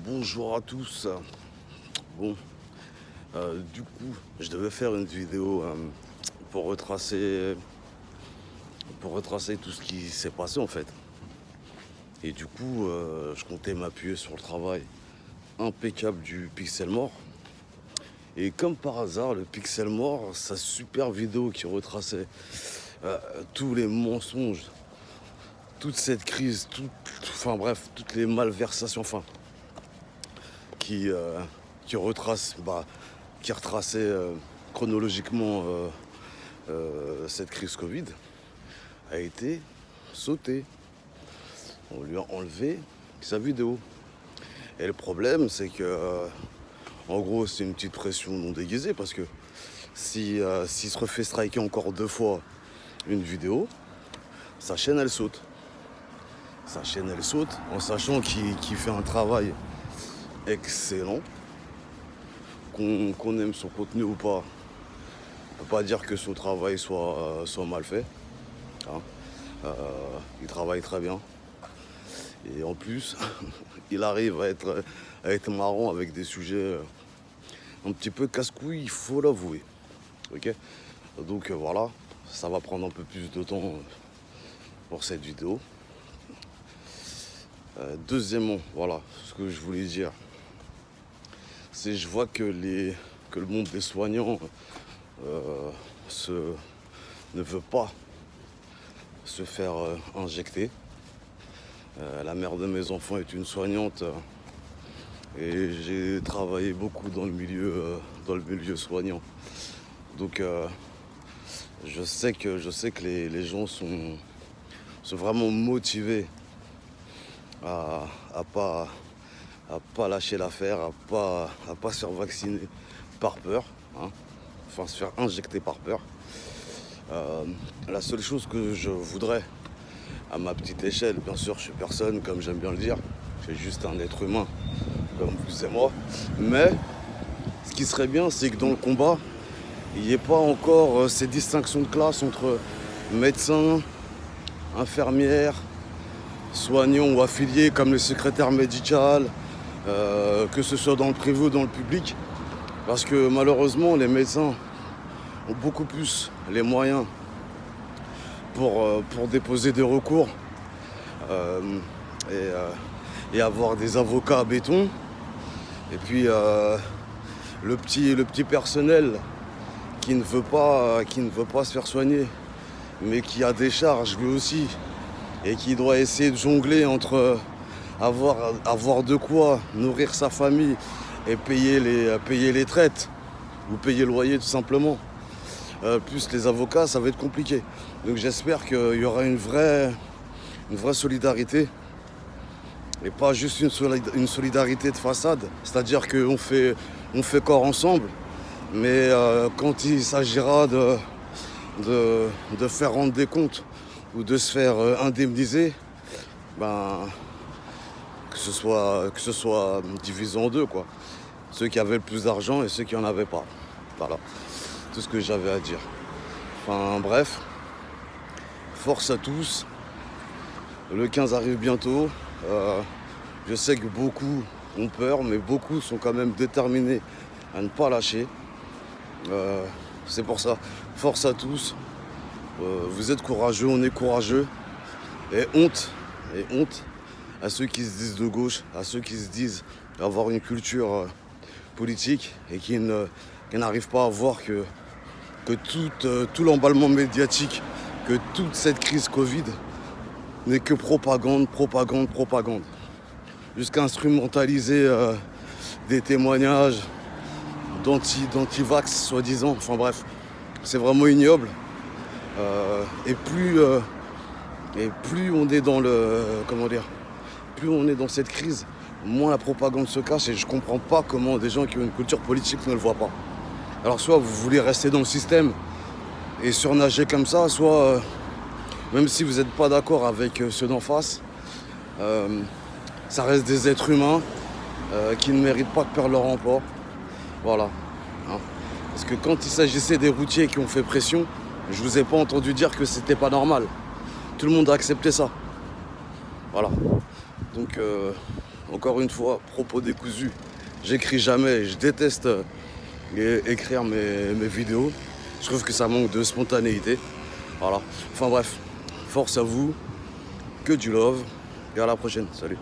Bonjour à tous. Bon, du coup, je devais faire une vidéo pour retracer, pour retracer tout ce qui s'est passé en fait. Et du coup, je comptais m'appuyer sur le travail impeccable du Pixel Mort. Et comme par hasard, le Pixel Mort, sa super vidéo qui retraçait euh, tous les mensonges, toute cette crise, enfin bref, toutes les malversations, enfin, qui, euh, qui retrace, qui retraçait chronologiquement cette crise Covid, a été sautée. On lui a enlevé sa vidéo. Et le problème, c'est que, en gros, c'est une petite pression non déguisée parce que s'il se refait striker encore 2 fois une vidéo, sa chaîne elle saute. Sa chaîne elle saute en sachant qu'il fait un travail excellent. Qu'on aime son contenu ou pas, on peut pas dire que son travail soit mal fait. Hein. Il travaille très bien. Et en plus, il arrive à être marrant avec des sujets un petit peu casse-couilles, il faut l'avouer. Ok. Donc voilà, ça va prendre un peu plus de temps pour cette vidéo. Deuxièmement, voilà, ce que je voulais dire, c'est que je vois que le monde des soignants euh, ne veut pas se faire injecter. La mère de mes enfants est une soignante et j'ai travaillé beaucoup dans le milieu soignant. Donc je sais que les gens sont vraiment motivés à pas lâcher l'affaire, à pas se faire vacciner par peur, hein. Enfin se faire injecter par peur. La seule chose que je voudrais, à ma petite échelle, bien sûr, je suis personne, comme j'aime bien le dire, je suis juste un être humain, comme vous et moi. Mais ce qui serait bien, c'est que dans le combat, il n'y ait pas encore ces distinctions de classe entre médecins, infirmières, soignants ou affiliés comme le secrétaire médical, que ce soit dans le privé ou dans le public. Parce que malheureusement, les médecins ont beaucoup plus les moyens pour déposer des recours euh, et avoir des avocats à béton. Et puis le petit personnel qui ne veut pas se faire soigner, mais qui a des charges lui aussi, et qui doit essayer de jongler entre avoir de quoi nourrir sa famille et payer les traites, ou payer le loyer tout simplement. Plus les avocats, ça va être compliqué. Donc j'espère qu'il y aura une vraie solidarité et pas juste une solidarité de façade. C'est-à-dire qu'on fait corps ensemble, mais quand il s'agira de faire rendre des comptes ou de se faire indemniser, que ce soit divisé en deux, quoi. Ceux qui avaient le plus d'argent et ceux qui n'en avaient pas. Voilà, tout ce que j'avais à dire. Enfin bref, force à tous. Le 15 arrive bientôt. Je sais que beaucoup ont peur, mais beaucoup sont quand même déterminés à ne pas lâcher. C'est pour ça, force à tous. Vous êtes courageux, on est courageux. Et honte à ceux qui se disent de gauche, à ceux qui se disent avoir une culture politique et qui n'arrivent pas à voir que tout l'emballement médiatique, que toute cette crise Covid n'est que propagande. Jusqu'à instrumentaliser des témoignages d'anti-vax, soi-disant. Enfin bref, c'est vraiment ignoble. Et plus on est dans plus on est dans cette crise, moins la propagande se cache. Et je comprends pas comment des gens qui ont une culture politique ne le voient pas. Alors soit vous voulez rester dans le système et surnager comme ça, soit même si vous n'êtes pas d'accord avec ceux d'en face, ça reste des êtres humains qui ne méritent pas de perdre leur emploi. Voilà. Hein. Parce que quand il s'agissait des routiers qui ont fait pression, je vous ai pas entendu dire que c'était pas normal. Tout le monde a accepté ça. Voilà. Donc encore une fois, propos décousus. J'écris jamais, je déteste écrire mes vidéos. Je trouve que ça manque de spontanéité. Voilà. Enfin bref, force à vous, que du love et à la prochaine. Salut.